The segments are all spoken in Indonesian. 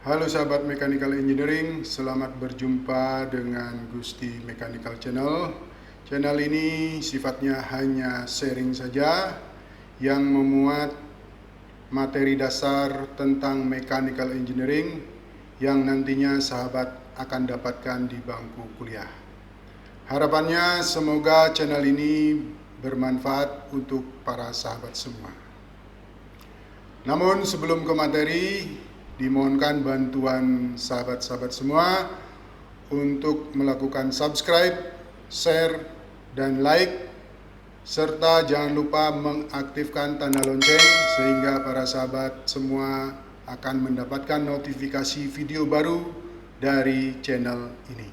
Halo sahabat Mechanical Engineering, selamat berjumpa dengan Gusti Mechanical Channel. Channel ini sifatnya hanya sharing saja yang memuat materi dasar tentang Mechanical Engineering yang nantinya sahabat akan dapatkan di bangku kuliah. Harapannya semoga channel ini bermanfaat untuk para sahabat semua. Namun sebelum ke materi, dimohonkan bantuan sahabat-sahabat semua untuk melakukan subscribe, share, dan like, serta jangan lupa mengaktifkan tanda lonceng sehingga para sahabat semua akan mendapatkan notifikasi video baru dari channel ini.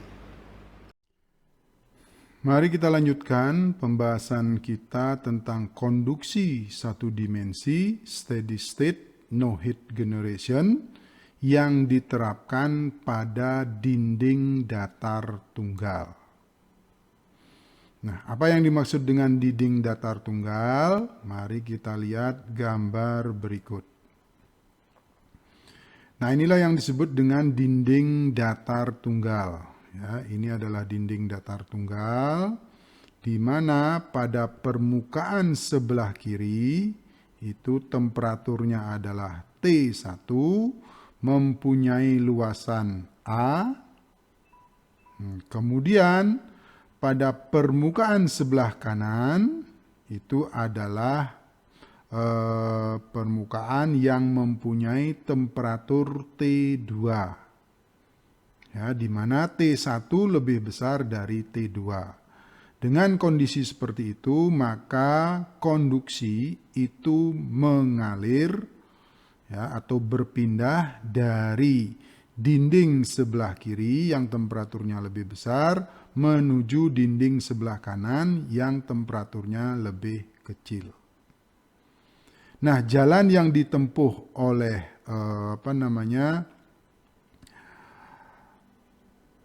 Mari kita lanjutkan pembahasan kita tentang konduksi satu dimensi steady state no heat generation yang diterapkan pada dinding datar tunggal. Nah, apa yang dimaksud dengan dinding datar tunggal? Mari kita lihat gambar berikut. Nah, inilah yang disebut dengan dinding datar tunggal. Ya, ini adalah dinding datar tunggal, di mana pada permukaan sebelah kiri itu temperaturnya adalah T1, mempunyai luasan A. Kemudian pada permukaan sebelah kanan itu adalah permukaan yang mempunyai temperatur T2. Ya, di mana T1 lebih besar dari T2. Dengan kondisi seperti itu, maka konduksi itu mengalir ya, atau berpindah dari dinding sebelah kiri yang temperaturnya lebih besar menuju dinding sebelah kanan yang temperaturnya lebih kecil. Nah, jalan yang ditempuh oleh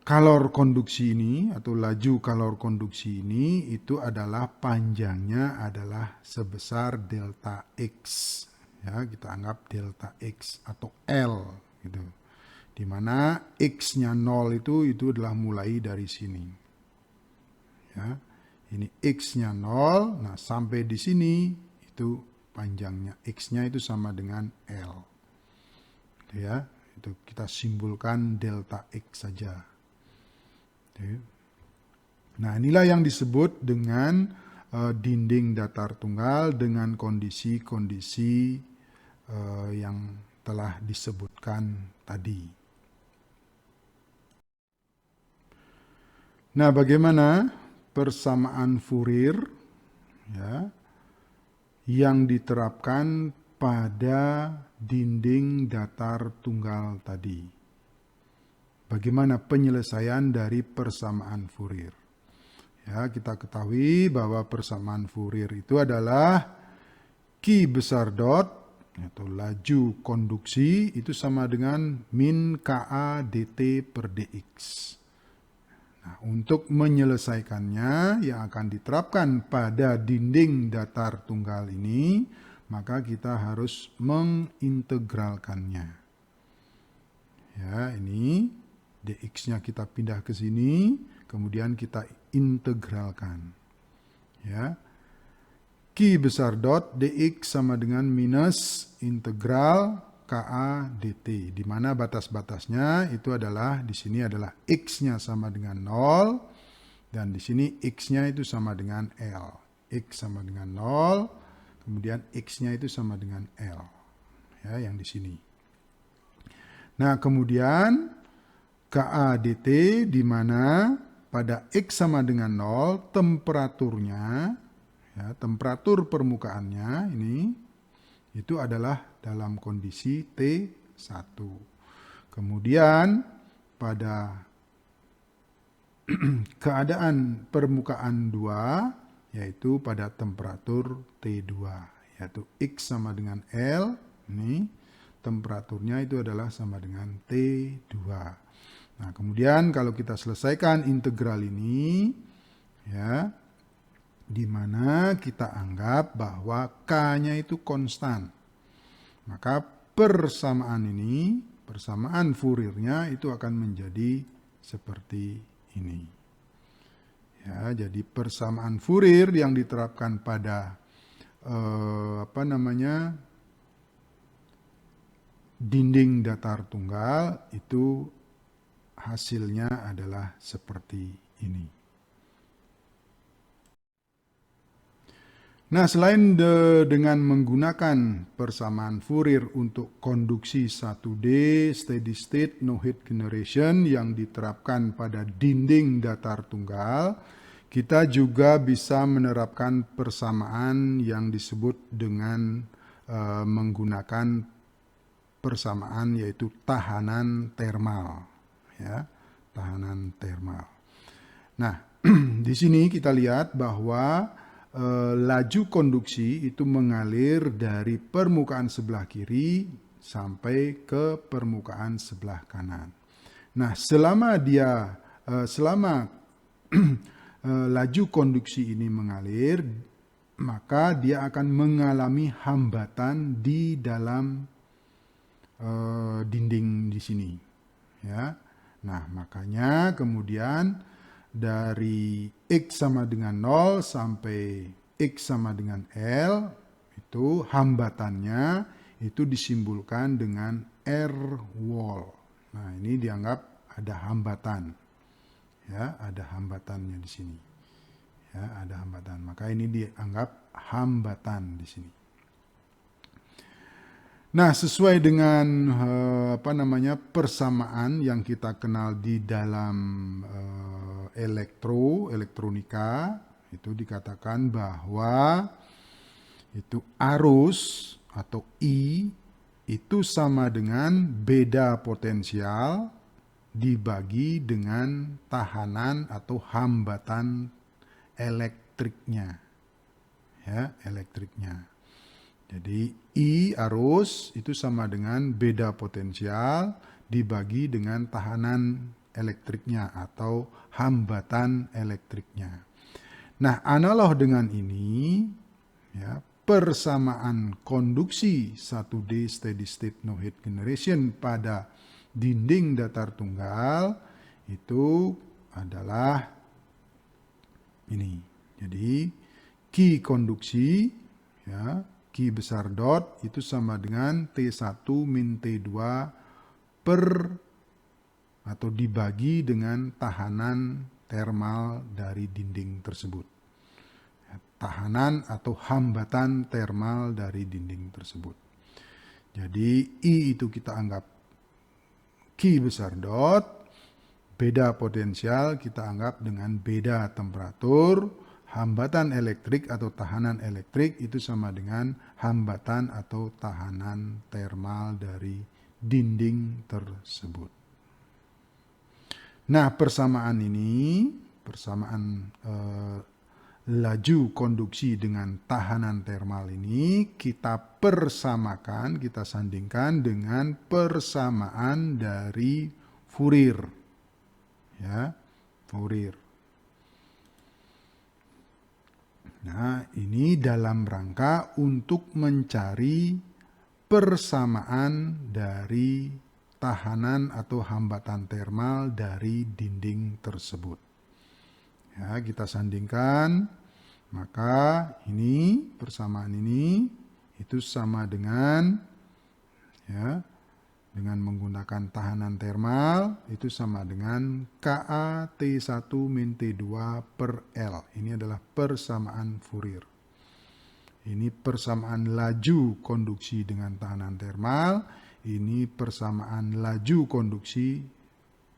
kalor konduksi ini atau laju kalor konduksi ini itu adalah panjangnya adalah sebesar delta X. Ya, kita anggap delta X atau L gitu. Di mana X-nya 0 itu adalah mulai dari sini. Ya, ini X-nya 0, nah sampai di sini itu panjangnya X-nya itu sama dengan L. Ya, itu kita simbolkan delta X saja. Nah, inilah yang disebut dengan dinding datar tunggal dengan kondisi-kondisi yang telah disebutkan tadi. Nah, bagaimana persamaan Fourier ya, yang diterapkan pada dinding datar tunggal tadi? Bagaimana penyelesaian dari persamaan Fourier? Ya, kita ketahui bahwa persamaan Fourier itu adalah Q besar dot atau laju konduksi itu sama dengan min Ka dt per dx. Nah, untuk menyelesaikannya yang akan diterapkan pada dinding datar tunggal ini, maka kita harus mengintegralkannya. Ya, ini dx-nya kita pindah ke sini, kemudian kita integralkan. Ya. Q besar dot dx sama dengan minus integral Ka dt, di mana batas-batasnya itu adalah di sini adalah x-nya sama dengan 0 dan di sini x-nya itu sama dengan L. X sama dengan 0, kemudian x-nya itu sama dengan L. Ya, yang di sini. Nah, kemudian Ka dt di mana pada x sama dengan 0 temperaturnya ya, temperatur permukaannya ini itu adalah dalam kondisi T1. Kemudian pada keadaan permukaan 2 yaitu pada temperatur T2 yaitu x sama dengan L, ini temperaturnya itu adalah sama dengan T2. Nah, kemudian kalau kita selesaikan integral ini ya, di mana kita anggap bahwa K-nya itu konstan. Maka persamaan ini persamaan Fouriernya itu akan menjadi seperti ini. Ya, jadi persamaan Fourier yang diterapkan pada dinding datar tunggal itu hasilnya adalah seperti ini. Nah, selain dengan menggunakan persamaan Fourier untuk konduksi 1D steady state no heat generation yang diterapkan pada dinding datar tunggal, kita juga bisa menerapkan persamaan yang disebut dengan menggunakan persamaan yaitu tahanan termal, ya, tahanan termal. Nah, di sini kita lihat bahwa laju konduksi itu mengalir dari permukaan sebelah kiri sampai ke permukaan sebelah kanan. Nah, selama laju konduksi ini mengalir, maka dia akan mengalami hambatan di dalam dinding di sini. Ya. Nah, makanya kemudian dari X sama dengan 0 sampai X sama dengan L, itu hambatannya itu disimbolkan dengan R wall. Nah, ini dianggap ada hambatan. Ya, ada hambatannya di sini. Ya, ada hambatan. Maka ini dianggap hambatan di sini. Nah, sesuai dengan persamaan yang kita kenal di dalam elektronika, itu dikatakan bahwa itu arus atau I itu sama dengan beda potensial dibagi dengan tahanan atau hambatan elektriknya. Ya, elektriknya. Jadi I arus itu sama dengan beda potensial dibagi dengan tahanan elektriknya atau hambatan elektriknya. Nah, analog dengan ini, ya, persamaan konduksi 1D steady state no heat generation pada dinding datar tunggal itu adalah ini. Jadi Q konduksi, ya, Q besar dot itu sama dengan T1 min T2 per atau dibagi dengan tahanan termal dari dinding tersebut. Tahanan atau hambatan termal dari dinding tersebut. Jadi I itu kita anggap Q besar dot, beda potensial kita anggap dengan beda temperatur. Hambatan elektrik atau tahanan elektrik itu sama dengan hambatan atau tahanan termal dari dinding tersebut. Nah, persamaan ini, persamaan laju konduksi dengan tahanan termal ini kita persamakan, kita sandingkan dengan persamaan dari Fourier. Ya, Fourier. Nah, ini dalam rangka untuk mencari persamaan dari tahanan atau hambatan termal dari dinding tersebut. Ya, kita sandingkan, maka ini persamaan ini itu sama dengan, ya, dengan menggunakan tahanan termal itu sama dengan Ka T1 min T2 per L. Ini adalah persamaan Fourier. Ini persamaan laju konduksi dengan tahanan termal. Ini persamaan laju konduksi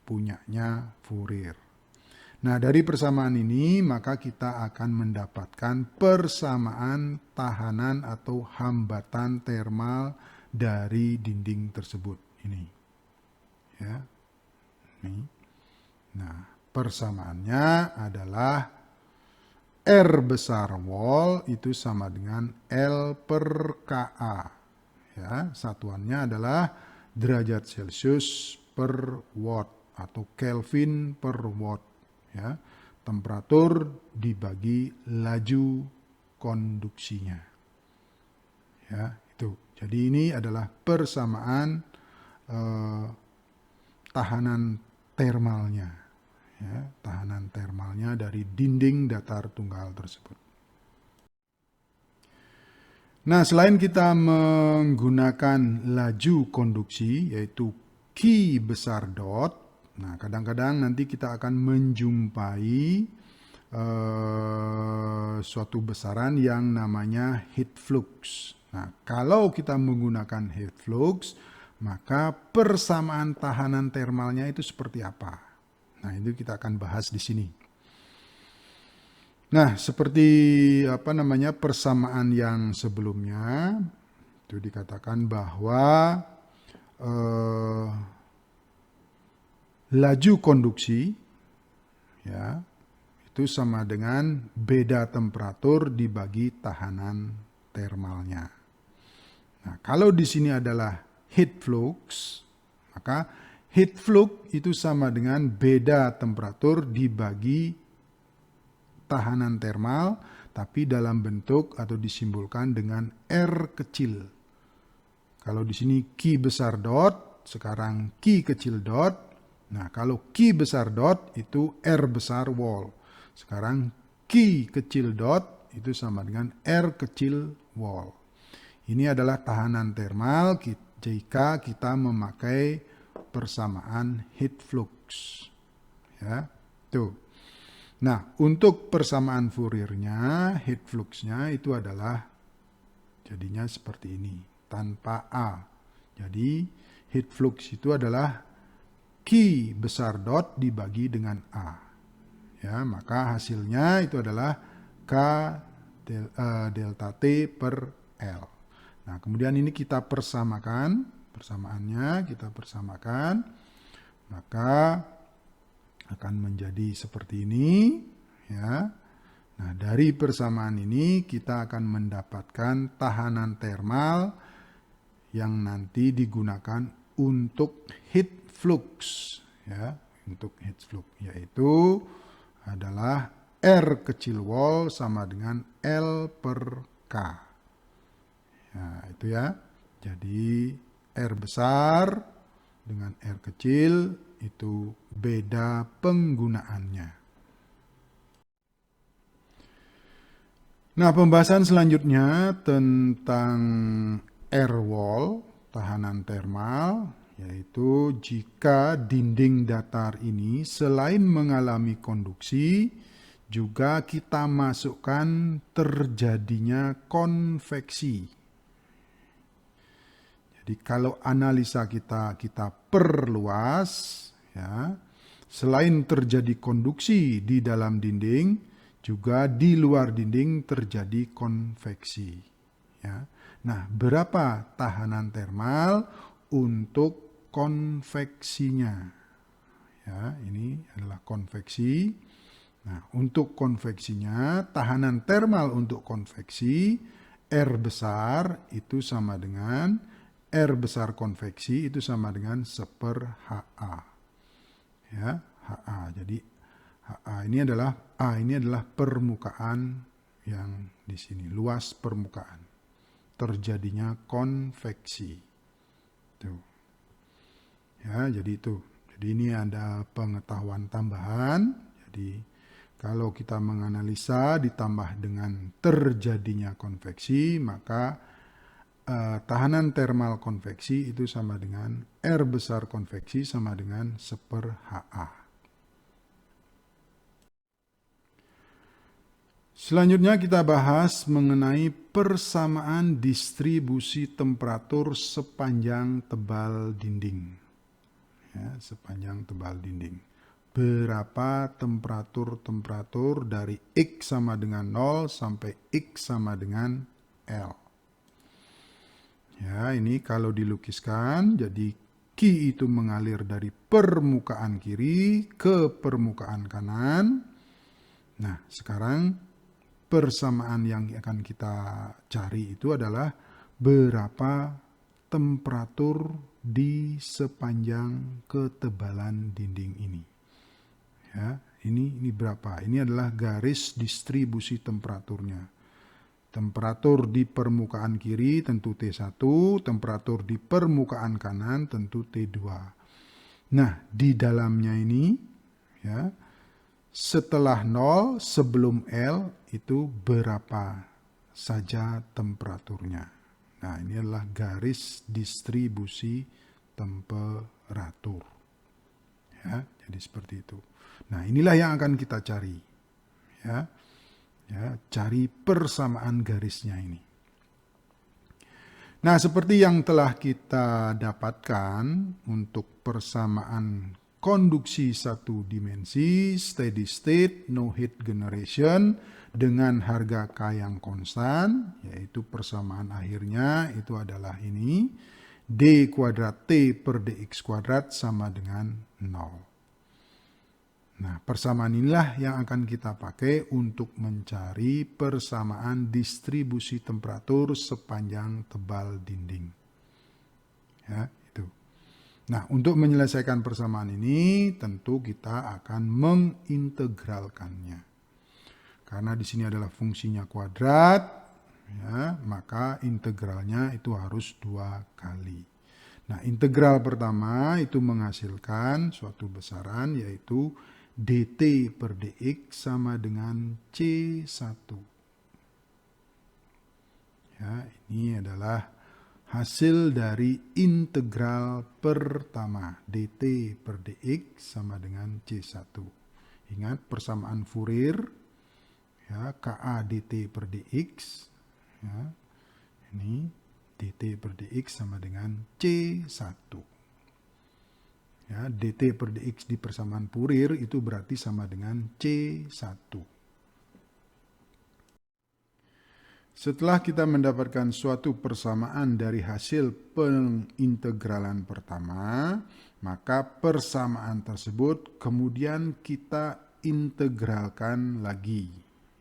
punyanya Fourier. Nah, dari persamaan ini maka kita akan mendapatkan persamaan tahanan atau hambatan termal dari dinding tersebut. Ini, ya, ini. Nah, persamaannya adalah R besar wall itu sama dengan L per Ka. Ya, satuannya adalah derajat Celcius per watt atau Kelvin per watt. Ya, temperatur dibagi laju konduksinya. Ya, itu. Jadi ini adalah persamaan tahanan termalnya, ya, tahanan termalnya dari dinding datar tunggal tersebut. Nah, selain kita menggunakan laju konduksi, yaitu Q besar dot, nah kadang-kadang nanti kita akan menjumpai suatu besaran yang namanya heat flux. Nah, kalau kita menggunakan heat flux, maka persamaan tahanan termalnya itu seperti apa? Nah, itu kita akan bahas di sini. Nah, seperti persamaan yang sebelumnya, itu dikatakan bahwa laju konduksi, ya, itu sama dengan beda temperatur dibagi tahanan termalnya. Nah, kalau di sini adalah heat flux, maka heat flux itu sama dengan beda temperatur dibagi tahanan termal, tapi dalam bentuk atau disimbolkan dengan R kecil. Kalau di sini Q besar dot, sekarang Q kecil dot. Nah, kalau Q besar dot itu R besar wall. Sekarang Q kecil dot itu sama dengan R kecil wall. Ini adalah tahanan termal jika kita memakai persamaan heat flux. Ya, tuh. Nah, untuk persamaan Fouriernya, heat fluxnya itu adalah jadinya seperti ini, tanpa A. Jadi, heat flux itu adalah Q besar dot dibagi dengan A. Ya, maka hasilnya itu adalah K delta T per L. Nah, kemudian ini kita persamakan, persamaannya kita persamakan, maka akan menjadi seperti ini, ya. Nah, dari persamaan ini kita akan mendapatkan tahanan termal yang nanti digunakan untuk heat flux, ya, untuk heat flux, yaitu adalah R kecil wall sama dengan L per K. Ya, itu ya. Jadi R besar dengan R kecil itu beda penggunaannya. Nah, pembahasan selanjutnya tentang air wall, tahanan termal, yaitu jika dinding datar ini selain mengalami konduksi, juga kita masukkan terjadinya konveksi. Jadi kalau analisa kita perluas, ya, selain terjadi konduksi di dalam dinding, juga di luar dinding terjadi konveksi. Ya. Nah, berapa tahanan termal untuk konveksinya? Ya, ini adalah konveksi. Nah, untuk konveksinya, tahanan termal untuk konveksi R besar itu sama dengan R besar konveksi itu sama dengan 1/HA. Ya, HA. Jadi HA ini adalah permukaan yang di sini, luas permukaan. Terjadinya konveksi. Tuh. Ya, jadi itu. Jadi ini ada pengetahuan tambahan. Jadi kalau kita menganalisa ditambah dengan terjadinya konveksi, maka tahanan termal konveksi itu sama dengan R besar konveksi sama dengan 1/HA. Selanjutnya kita bahas mengenai persamaan distribusi temperatur sepanjang tebal dinding. Ya, sepanjang tebal dinding. Berapa temperatur dari X sama dengan 0 sampai X sama dengan L. Ya, ini kalau dilukiskan, jadi Q itu mengalir dari permukaan kiri ke permukaan kanan. Nah, sekarang persamaan yang akan kita cari itu adalah berapa temperatur di sepanjang ketebalan dinding ini. Ya, ini berapa? Ini adalah garis distribusi temperaturnya. Temperatur di permukaan kiri tentu T1, temperatur di permukaan kanan tentu T2. Nah, di dalamnya ini, ya, setelah 0 sebelum L itu berapa saja temperaturnya. Nah, ini adalah garis distribusi temperatur. Ya, jadi seperti itu. Nah, inilah yang akan kita cari. Ya, cari persamaan garisnya ini. Nah, seperti yang telah kita dapatkan untuk persamaan konduksi satu dimensi, steady state, no heat generation, dengan harga K yang konstan, yaitu persamaan akhirnya itu adalah ini, D kuadrat T per dx kuadrat sama dengan 0. Nah, persamaan inilah yang akan kita pakai untuk mencari persamaan distribusi temperatur sepanjang tebal dinding. Ya, itu. Nah, untuk menyelesaikan persamaan ini, tentu kita akan mengintegralkannya. Karena di sini adalah fungsinya kuadrat, ya, maka integralnya itu harus 2 kali. Nah, integral pertama itu menghasilkan suatu besaran, yaitu dt per dx sama dengan C1. Ya, ini adalah hasil dari integral pertama, dt per dx sama dengan C1. Ingat persamaan Fourier, ya, Ka dt per dx, ya, ini dt per dx sama dengan C1. Ya, dt per dx di persamaan Fourier itu berarti sama dengan C1. Setelah kita mendapatkan suatu persamaan dari hasil pengintegralan pertama, maka persamaan tersebut kemudian kita integralkan lagi,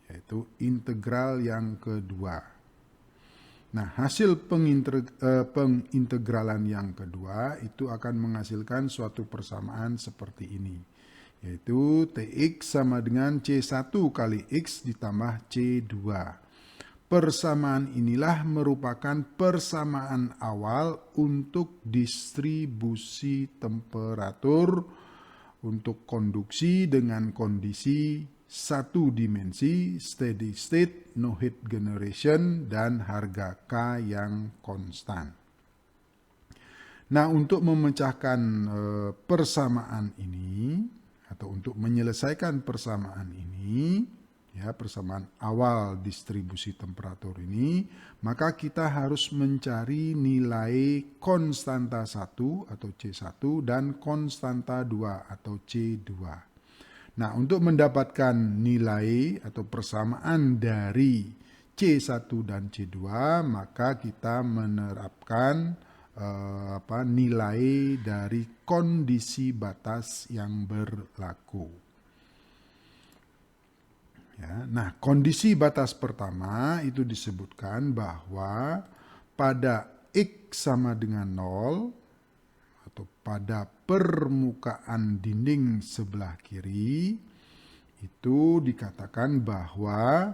yaitu integral yang kedua. Nah, hasil pengintegralan yang kedua itu akan menghasilkan suatu persamaan seperti ini, yaitu Tx sama dengan C1 kali X ditambah C2. Persamaan inilah merupakan persamaan awal untuk distribusi temperatur untuk konduksi dengan kondisi satu dimensi, steady state, no heat generation, dan harga K yang konstan. Nah, untuk memecahkan persamaan ini, atau untuk menyelesaikan persamaan ini, ya, persamaan awal distribusi temperatur ini, maka kita harus mencari nilai konstanta 1 atau C1 dan konstanta 2 atau C2. Nah, untuk mendapatkan nilai atau persamaan dari C1 dan C2, maka kita menerapkan nilai dari kondisi batas yang berlaku. Ya, nah, kondisi batas pertama itu disebutkan bahwa pada X sama dengan 0, atau pada permukaan dinding sebelah kiri, itu dikatakan bahwa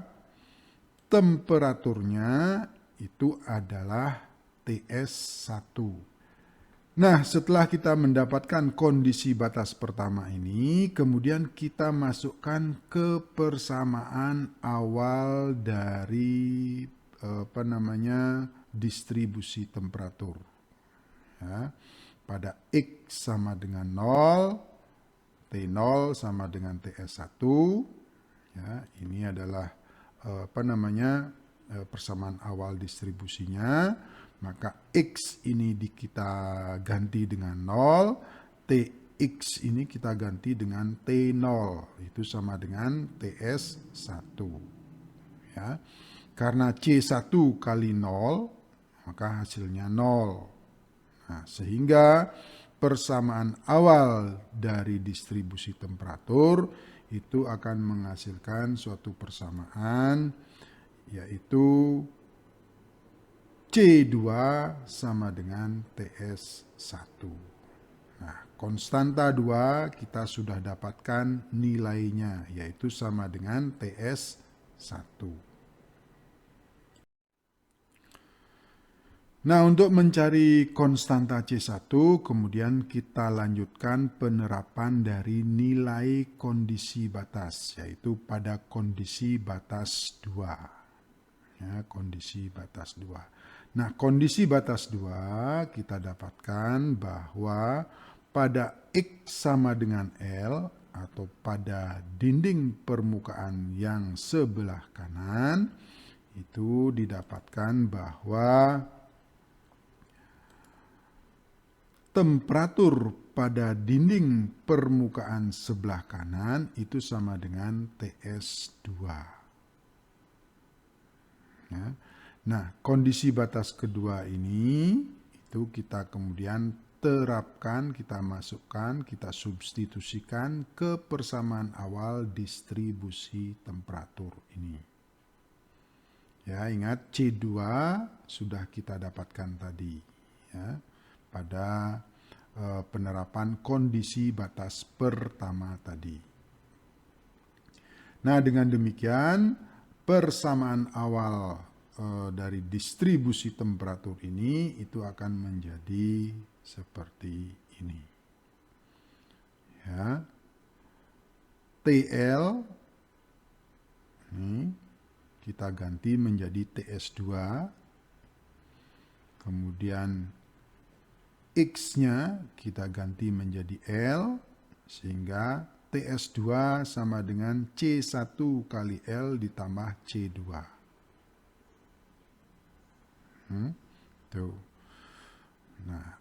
temperaturnya itu adalah TS1. Nah, setelah kita mendapatkan kondisi batas pertama ini, kemudian kita masukkan ke persamaan awal dari distribusi temperatur. Ya. Pada X sama dengan 0, T0 sama dengan TS1, ya, ini adalah persamaan awal distribusinya, maka X ini kita ganti dengan 0, Tx ini kita ganti dengan T0, itu sama dengan TS1. Ya. Karena C1 kali 0, maka hasilnya 0. Nah, sehingga persamaan awal dari distribusi temperatur itu akan menghasilkan suatu persamaan, yaitu C2 sama dengan TS1. Nah, konstanta 2 kita sudah dapatkan nilainya, yaitu sama dengan TS1. Nah, untuk mencari konstanta C1, kemudian kita lanjutkan penerapan dari nilai kondisi batas, yaitu pada kondisi batas 2. Ya, kondisi batas 2. Nah, kondisi batas 2 kita dapatkan bahwa pada X sama dengan L atau pada dinding permukaan yang sebelah kanan itu didapatkan bahwa temperatur pada dinding permukaan sebelah kanan itu sama dengan TS2. Ya. Nah, kondisi batas kedua ini itu kita kemudian terapkan, kita masukkan, kita substitusikan ke persamaan awal distribusi temperatur ini. Ya, ingat C2 sudah kita dapatkan tadi, ya, pada penerapan kondisi batas pertama tadi. Nah, dengan demikian persamaan awal dari distribusi temperatur ini itu akan menjadi seperti ini. Ya. TL ini kita ganti menjadi TS2. Kemudian X-nya kita ganti menjadi L, sehingga TS2 sama dengan C1 kali L ditambah C2. Tuh. Nah,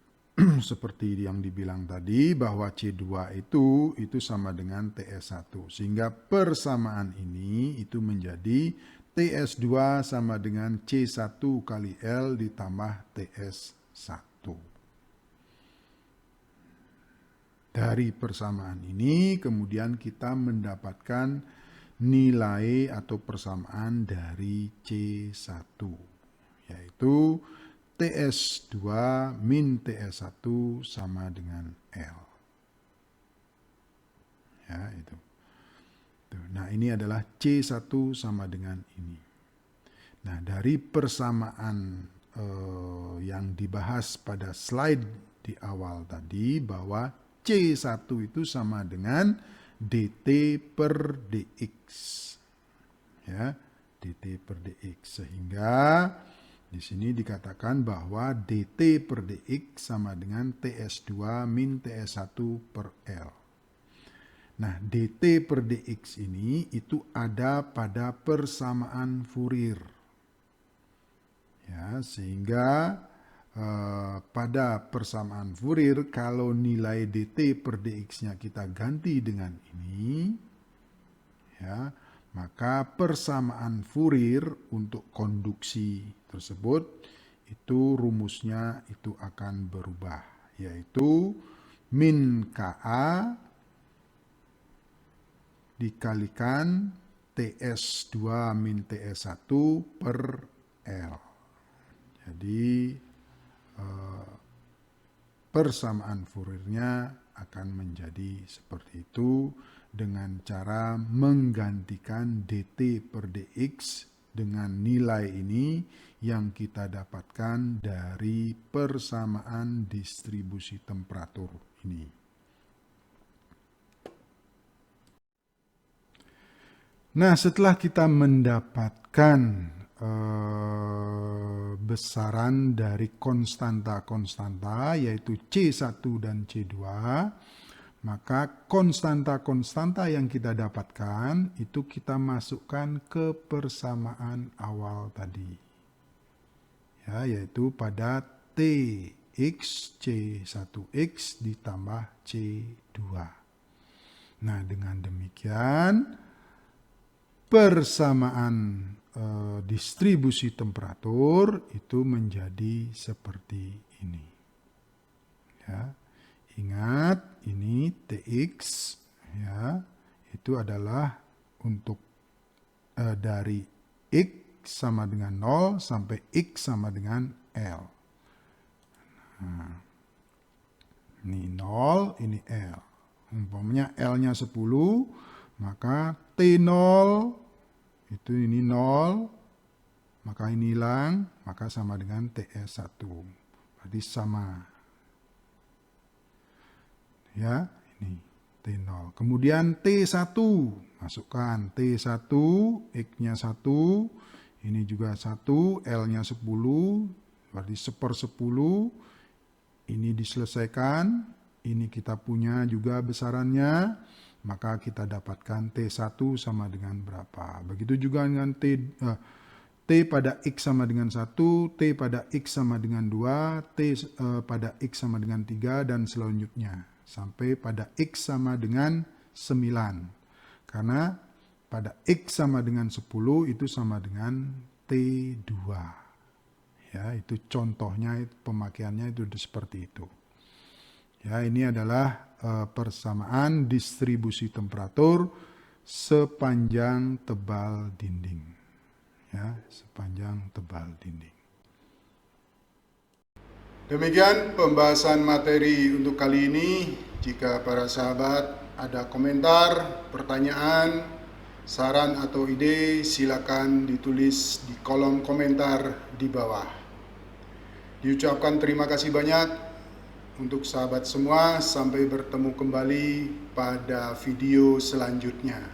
seperti yang dibilang tadi bahwa C2 itu sama dengan TS1. Sehingga persamaan ini itu menjadi TS2 sama dengan C1 kali L ditambah TS1. Dari persamaan ini kemudian kita mendapatkan nilai atau persamaan dari C1, yaitu TS2 min TS1 sama dengan L. Ya, itu. Nah, ini adalah C1 sama dengan ini. Nah, dari persamaan yang dibahas pada slide di awal tadi bahwa C1 itu sama dengan dt per dx. Ya, dt per dx. Sehingga di sini dikatakan bahwa dt per dx sama dengan TS2 min TS1 per L. Nah, dt per dx ini itu ada pada persamaan Fourier. Ya, sehingga pada persamaan Fourier, kalau nilai dt per dx-nya kita ganti dengan ini, ya, maka persamaan Fourier untuk konduksi tersebut itu rumusnya itu akan berubah, yaitu min Ka dikalikan TS2 min TS1 per L. Jadi persamaan Fouriernya akan menjadi seperti itu dengan cara menggantikan dt per dx dengan nilai ini yang kita dapatkan dari persamaan distribusi temperatur ini. Nah, setelah kita mendapatkan besaran dari konstanta-konstanta yaitu C1 dan C2, maka konstanta-konstanta yang kita dapatkan itu kita masukkan ke persamaan awal tadi. Ya, yaitu pada Tx C1x ditambah C2. Nah, dengan demikian persamaan distribusi temperatur itu menjadi seperti ini. Ya, ingat ini Tx, ya, itu adalah untuk dari X sama dengan 0 sampai X sama dengan L. Nah, ini 0, ini L. Umpamanya L-nya 10, maka T0 itu ini 0, maka ini hilang, maka sama dengan TS1. Berarti sama. Ya, ini T0. Kemudian T1, masukkan T1, X-nya 1, ini juga 1, L-nya 10, berarti 1/10. Ini diselesaikan, ini kita punya juga besarannya, maka kita dapatkan T1 sama dengan berapa. Begitu juga dengan T pada X sama dengan 1, T pada X sama dengan 2, T pada X sama dengan 3, dan selanjutnya. Sampai pada X sama dengan 9. Karena pada X sama dengan 10 itu sama dengan T2. Ya, itu contohnya, pemakaiannya itu seperti itu. Ya, ini adalah persamaan distribusi temperatur sepanjang tebal dinding. Ya, sepanjang tebal dinding. Demikian pembahasan materi untuk kali ini. Jika para sahabat ada komentar, pertanyaan, saran atau ide, silakan ditulis di kolom komentar di bawah. Diucapkan terima kasih banyak untuk sahabat semua. Sampai bertemu kembali pada video selanjutnya.